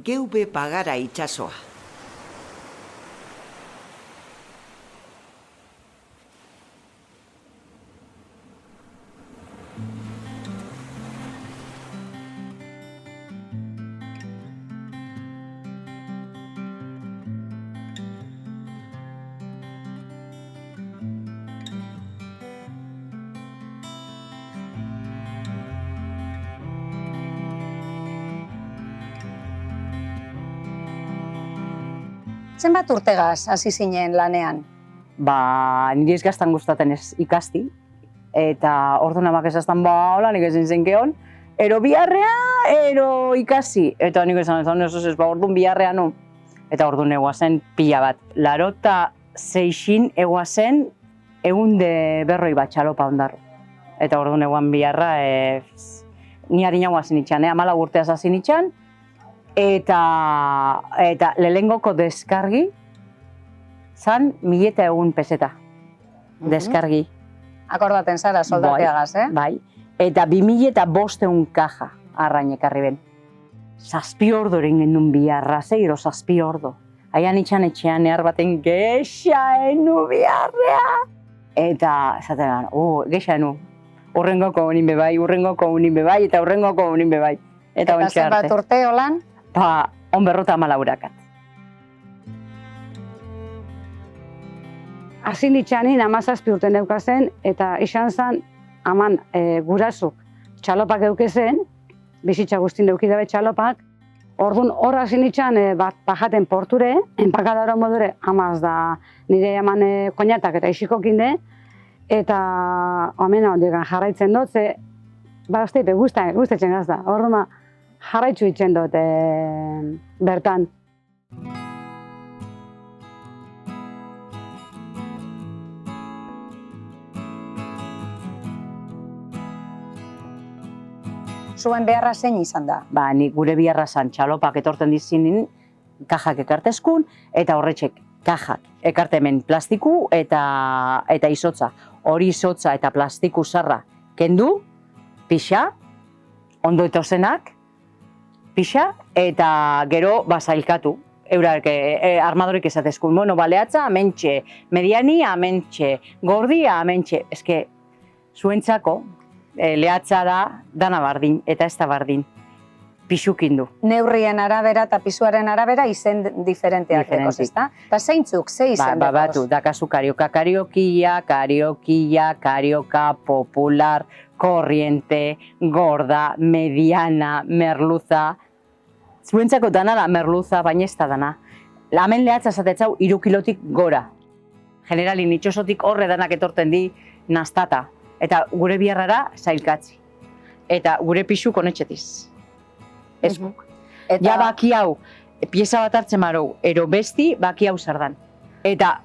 Geube pagara itsasoa. Zenbat urtegaz hasi zinen lanean? Niri ez gaztan gustaten ez ikasti, eta orduan amak esaztan, hola nik ezin zen geon, ero biharrea, ero ikasi. Eta nik esan, orduan biharrea nu. Eta orduan egoazen pila bat. 86 egoazen 140 bat txalopa ondarro. Eta orduan egoan biharra, ni harina guazin itxan, 14 urteaz hasi itxan, eta lehengoko deskargi zan 1.100 peseta, deskargi. Akordaten zara soldateagaz, Bai, eta 2.500 kaja arrain ekarri ben. 7 ordo eren gendun biharra, zeiro 7 ordo. Aian itxan etxean ehar baten gexa enu biharrea. Eta esaten gexa enu, urrengoko honin bebai, eta urrengoko honin bebai. Eta zenbat urte holan? Onberrota 14 urakat. Hasi nitxanin 17 urte neukazen, eta izan zen aman gurasuk txalopak eukezen, bizitza guztin eukidabe txalopak. Orduan hor hasi nitxan bajaten porture, enpakadaro modure amaz da nire eman koñatak eta isikokin eta amena hondikan jarraitzen dut, ze uste gustatzen gazda. Orduan jarraitzu itzen dut bertan. Zuen beharra zein izan da? Nik gure biharra zan txalopak etorten dizinin, kajak ekartezkun, eta horretxek kajak ekartemen plastiku eta izotza. Hori izotza eta plastiku zarra kendu, pixa, ondo etozenak, pixa, eta gero basailkatu. Eurak armadorik esatezkun, baleatza, amentxe, mediani, amentxe, gordia, amentxe. Eske, zuentzako, lehatza da, dana bardin, eta ez da bardin. Pixukin du. Neurrien arabera eta pisuaren arabera izen diferenteak dekoz, ezta? Eta zeintzuk, ze izen dekoz? Batu, dakazu karioka, karioka, popular, korriente, gorda, mediana, merluza. Zuentzako dana da merluza, baina ez da dana. Hemen lehatza esatetzau 3 kilotik gora. Generalin itxosotik horre danak etorten di nastata. Eta gure biharrara zailkatzi. Eta gure pixu konetxetiz. Eskuk. Ja baki hau, pieza bat hartzen marou, ero besti baki hau zardan. Eta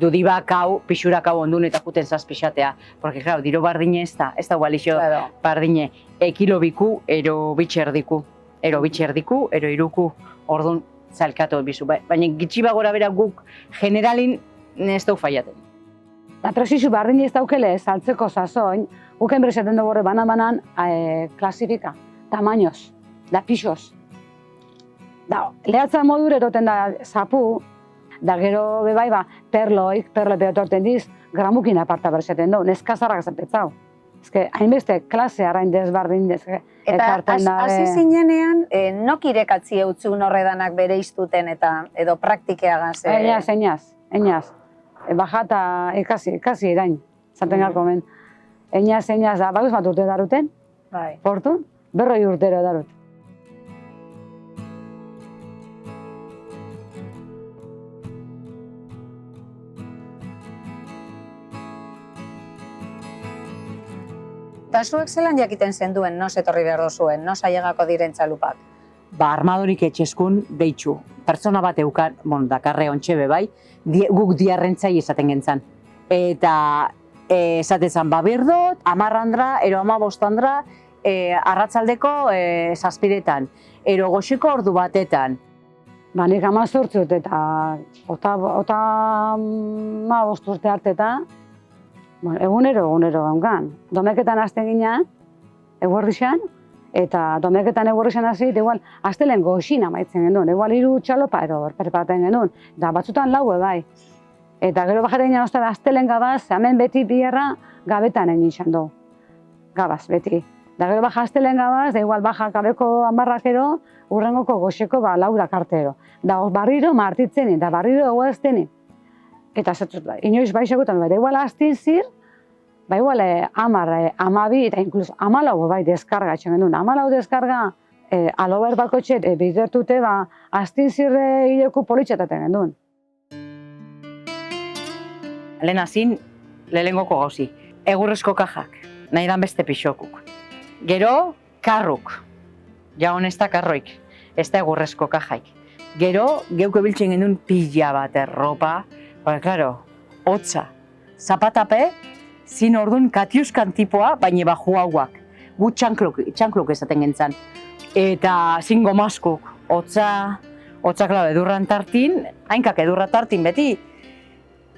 dudibak hau, pixurak hau ondun eta juten zazpixatea. Porque, claro, diro bardine ez da gualixo bardine. Kilo biku, ero bitxerdiku. Ero bitxerdiku, ero iruku, orduan zailkatu bizu. Baina gitxiba gora bera guk generalin ez dau faiaten. Da presizu bardine ez daukele saltzeko sasoin, guk enpresaten dugu horre banan klasifika, tamainoz, da pixoz. Da, lehatza modure eroten da zapu, da gero bebai perloi etorten diz, gramukin aparta berseten du, neskazarrak zapetzau. Ezke, hainbeste klase arrain desbardin dezke. Eta hasi zinenean, nok irekatzi eutzun horredanak bere iztuten eta edo praktikeagaz? Eñaz. Bajata ikasi irain, zaten galko men. Eñaz, da, baguz bat urte daruten, portu, 40 urtero darut. Eta zuek zelan jakiten zenduen, nos etorri behar dozuen, nos ailegako diren txalupak? Armadorik etxeskun deitxu. Pertsona bat eukan, dakarre ontxe bebai, guk diarrentzai esaten gentzan. Eta esaten berdot, 10 andra, ero 15 andra, arratzaldeko 7etan, ero goxeko ordu batetan. Nik 18 eta 15 urte harteta, egunero gaungan. Domeketan hasten ginean, eguerdixan, Eta domeketan egurrexan hasi, igual, astelen goxin amaitzen genuen, igual 3 txalopa edo perpaten genuen, eta batzutan laue bai. Eta gero bajara ginen ostara astelen gabaz, hemen beti bierra gabetan egin izan du. Gabaz, beti. Da gero baja astelen gabaz, da igual baja gabeko 10 urrengoko goxeko 4 artero. Da barriro martitzen, da barriro eguazten. Eta zatzut, inoiz baixakutan, da igual astin zir, ba igual 10, 12 eta inkluso 14 bai deskarga etxen genuen. 14 deskarga alober bakotxe bidertute ba astin zirre hileku politxataten genuen. Lehen hazin, lehenengoko gauzi. Egurrezko kajak, nahi dan beste pixokuk. Gero, karruk. Ja honesta karroik, ez da egurrezko kajaik. Gero, geuko biltzen genuen pila bat erropa, claro, hotza. Zapatape, zin orduan katiuskan tipoa, baina baju hauak. Gu txanklok esaten gentzan. Eta zin gomaskuk, hotza, klar, edurran tartin, hainkak edurra tartin beti.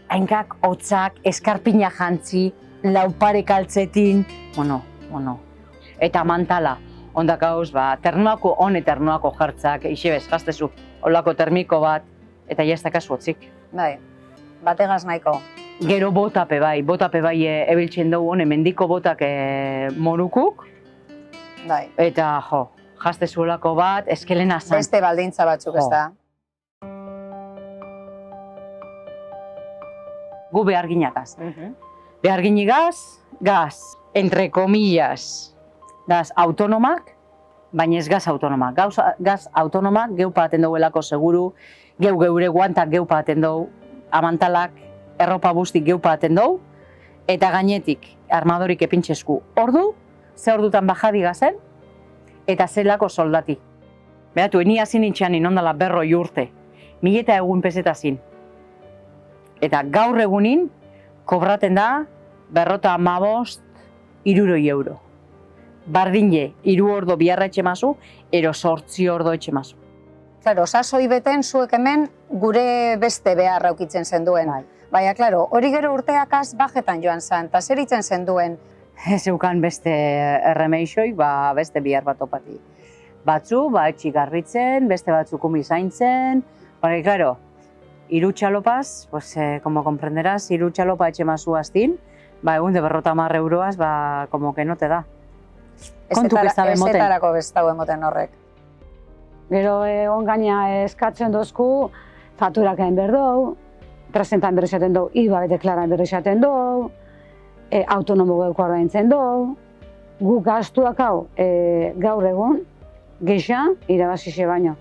Hainkak, hotzak, eskarpina jantzi, laupare kaltzetin, bueno. Eta mantala, ondak hauz, ternuako ternuako jartzak, isebez, jaztezu, holako termiko bat, eta jaztakazu hotzik. Bai, bategaz nahiko. Gero botape bai ebiltzen dugu, mendiko botak morukuk, Bai. eta jaztezuelako bat, eskelena zan. Beste baldintza batzuk ez da. Gu behar ginakaz. Behar ginigaz, gaz, entre comillas, gaz autonomak, baina ez gaz autonomak. Gaz autonomak geu paten duguelako seguru, geure guantak geu paten dugu, amantalak, erropa bustik geu paten dugu, eta gainetik armadorik epintxesku ordu, ze ordutan bajadi gazen, eta zelako soldati. Beratu, eni hazin nintxean inondala 40 urte, 1000 egun pesetazin. Eta gaur egunin, kobraten da, 55 €. Bardine, 3 ordo biharra etxemazu, ero 8 ordo etxemazu. Claro, sasoi beten zuek hemen gure beste beharra ukitzen zenduen. Baina, claro, hori gero urteakaz bajetan joan zen, eta zer itzen zenduen? Ez eukan beste erremeixoik, beste bihar bat opati. Batzu, etxik garritzen, beste batzuk umi zaintzen, baina, claro, 3 txalopaz, como comprenderás, 3 txalopa etxemazu aztin, egun de 50 euroaz, como que no te da. Kontuk ez da bemoten. Ezetarako ez da bemoten horrek. Gero egon gaina eskatzen dozku, faturak egin behar dugu, presentan berri esaten dugu, IVA deklaran berri esaten dugu, autonomo geuko ordaintzen dugu, gu gaztuak hau gaur egun, geixa, irabazixe baino.